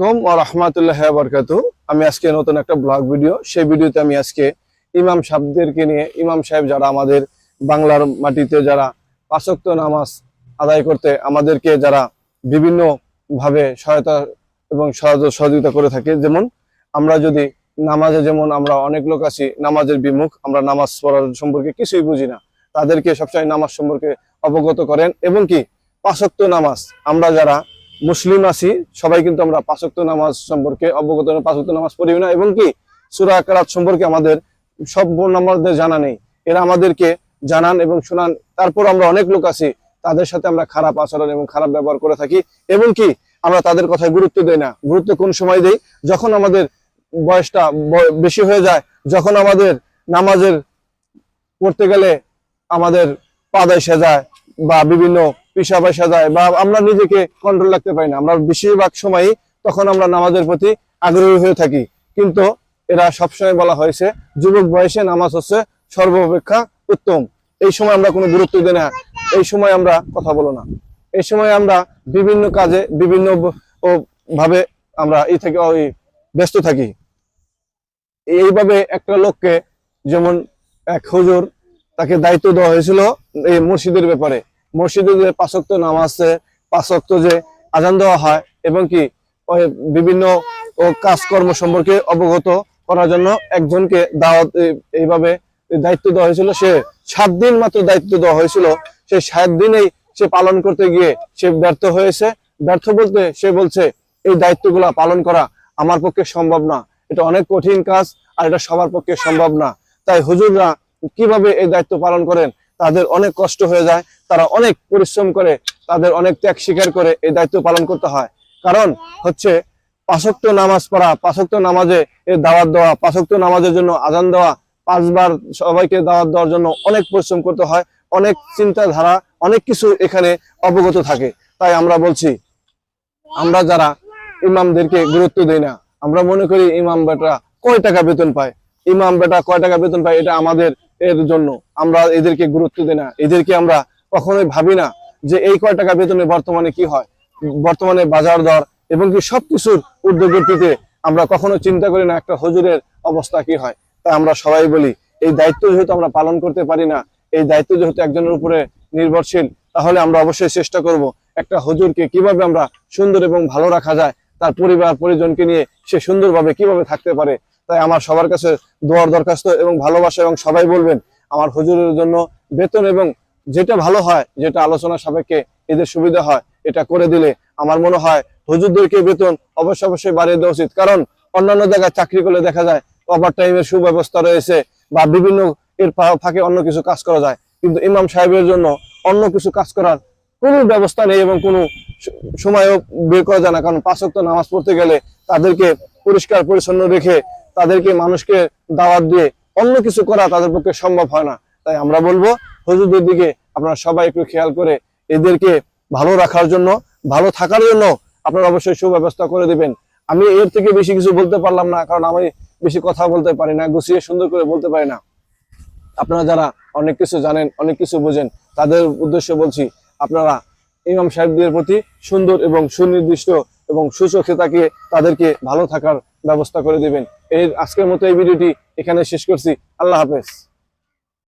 আলাইকুম ওয়া রাহমাতুল্লাহি ওয়া বারাকাতুহু। আমি আজকে নতুন একটা ব্লগ ভিডিও, সেই ভিডিওতে আমি আজকে ইমাম সাহেবদেরকে নিয়ে, ইমাম সাহেব যারা আমাদের বাংলার মাটিতে যারা পাঁচ ওয়াক্ত নামাজ আদায় করতে আমাদেরকে যারা বিভিন্ন ভাবে সহায়তা এবং সহযোগিতা করে থাকে। যেমন আমরা যদি নামাজে, যেমন আমরা অনেক লোক আছি নামাজের বিমুখ, আমরা নামাজ পড়ার সম্পর্কে কিছুই বুঝি না, তাদেরকে সবসময় নামাজ সম্পর্কে অবগত করেন। এবং কি পাঁচ ওয়াক্ত নামাজ, আমরা যারা মুসলিম আছি সবাই কিন্তু আমরা পাঁচ ওয়াক্ত নামাজ সম্পর্কে অবগত, পাঁচ ওয়াক্ত নামাজ পড়ি না। এবং কি সূরা কিরাত সম্পর্কে আমাদের সব আমাদের জানা নেই, এরা আমাদেরকে জানান এবং শোনান। তারপর আমরা অনেক লোক আছি তাদের সাথে আমরা খারাপ আচরণ এবং খারাপ ব্যবহার করে থাকি। এবং কি আমরা তাদের কথায় গুরুত্ব দেই না। গুরুত্ব কোন সময় দেই? যখন আমাদের বয়সটা বেশি হয়ে যায়, যখন আমাদের নামাজের পড়তে গেলে আমাদের পা এসে যায় বা বিভিন্ন পিসাব এসে যায়, বা আমরা নিজেকে কন্ট্রোল রাখতে পারি না, আমরা বেশিরভাগ সময়ই তখন আমরা নামাজের প্রতি আগ্রহী হয়ে থাকি। কিন্তু এরা সবসময় বলা হয়েছে যুবক বয়সে নামাজ হচ্ছে সর্বাপেক্ষা উত্তম। এই সময় আমরা কোনো গুরুত্ব দিই না, এই সময় আমরা কথা বলো না, এই সময় আমরা বিভিন্ন কাজে বিভিন্ন ভাবে আমরা ব্যস্ত থাকি। এইভাবে একটা লোককে, যেমন এক হুজুর, তাকে দায়িত্ব দেওয়া হয়েছিল এই মসজিদের ব্যাপারে। মসজিদে যে পাঁচ ওয়াক্ত নামাজে, পাঁচ ওয়াক্ত যে আজান দেওয়া হয় এবং কি বিভিন্ন কাজকর্ম সম্পর্কে অবগত করার জন্য একজনকে দাওয়াত এইভাবে দায়িত্ব দেওয়া হয়েছিল। সে 7 দিন মাত্র দায়িত্ব দেওয়া হয়েছিল, সে 7 দিনেই সে পালন করতে গিয়ে সে ব্যর্থ হয়েছে। ব্যর্থ বলতে সে বলছে এই দায়িত্বগুলা পালন করা আমার পক্ষে সম্ভব না, এটা অনেক কঠিন কাজ আর এটা সবার পক্ষে সম্ভব না। তাই হুজুররা কিভাবে এই দায়িত্ব পালন করেন, তাদের অনেক কষ্ট হয়ে যায়, তারা অনেক পরিশ্রম করে, তাদের অনেক ত্যাগ স্বীকার করে এই দায়িত্ব পালন করতে হয়। কারণ হচ্ছে পাঁচ ওয়াক্ত নামাজ পড়া, পাঁচ ওয়াক্ত নামাজে এর দাওয়াত দেওয়া, পাঁচ ওয়াক্ত নামাজের জন্য আজান দেওয়া, 5 বার সবাইকে দাওয়াত দেওয়ার জন্য অনেক পরিশ্রম করতে হয়, অনেক চিন্তাধারা, অনেক কিছু এখানে অবগত থাকে। তাই আমরা বলছি, আমরা যারা ইমামদেরকে গুরুত্ব দেই না, আমরা মনে করি ইমাম বেটা কয় টাকা বেতন পায়, ইমাম বেটা কয় টাকা বেতন পায়, এটা আমাদের এর জন্য আমরা এদেরকে গুরুত্ব দিই না। এদেরকে আমরা কখনোই ভাবি না যে এই কয় টাকা বেতনে বর্তমানে কি হয়, বর্তমানে বাজার দর এবং কি সবকিছুর ঊর্ধ্বগতিতে আমরা কখনো চিন্তা করি না একটা হুজুরের অবস্থা কি হয়। তাই আমরা সবাই বলি, এই দায়িত্ব যেহেতু আমরা পালন করতে পারি না, এই দায়িত্ব যেহেতু একজনের উপরে নির্ভরশীল, তাহলে আমরা অবশ্যই চেষ্টা করব একটা হুজুরকে কিভাবে আমরা সুন্দর এবং ভালো রাখা যায়, তার পরিবার পরিজনকে নিয়ে সে সুন্দরভাবে কিভাবে থাকতে পারে। তাই আমার সবার কাছে দোয়ার দরখাস্ত এবং ভালোবাসা, এবং সবাই বলবেন আমার হুজুরের জন্য বেতন এবং যেটা ভালো হয়, যেটা আলোচনা সাপেক্ষে এদের সুবিধা হয়, এটা করে দিলে আমার মনে হয় হুজুরদেরকে বেতন অবশ্যই বাড়িয়ে দেওয়া উচিত। কারণ অন্যান্য জায়গায় চাকরি করলে দেখা যায় ওভার টাইমের সুব্যবস্থা রয়েছে বা বিভিন্ন এর ফাঁকে অন্য কিছু কাজ করা যায়, কিন্তু ইমাম সাহেবের জন্য অন্য কিছু কাজ করার কোনো ব্যবস্থা নেই এবং কোনো সময়ও বের করা যায় না। কারণ পাঁচ ওয়াক্ত নামাজ পড়তে গেলে তাদেরকে পরিষ্কার পরিচ্ছন্ন রেখে, তাদেরকে মানুষকে দাওয়াত দিয়ে অন্য কিছু করা তাদের পক্ষে সম্ভব হয় না। তাই আমরা বলবো হুজুরদের দিকে আপনারা সবাই একটু খেয়াল করে এদেরকে ভালো রাখার জন্য, ভালো থাকার জন্য আপনারা অবশ্যই সুব্যবস্থা করে দিবেন। আমি এর থেকে বেশি কিছু বলতে পারলাম না, কারণ আমি বেশি কথা বলতে পারি না, গুছিয়ে সুন্দর করে বলতে পারি না। আপনারা যারা অনেক কিছু জানেন, অনেক কিছু বোঝেন, তাদের উদ্দেশ্যে বলছি, আপনারা ইমাম সাহেবদের প্রতি সুন্দর এবং সুনির্দিষ্ট এবং সুচোখে তাকিয়ে তাদেরকে ভালো থাকার ব্যবস্থা করে দিবেন। আজকের মতো এই ভিডিওটি এখানে শেষ করছি। আল্লাহ হাফেজ।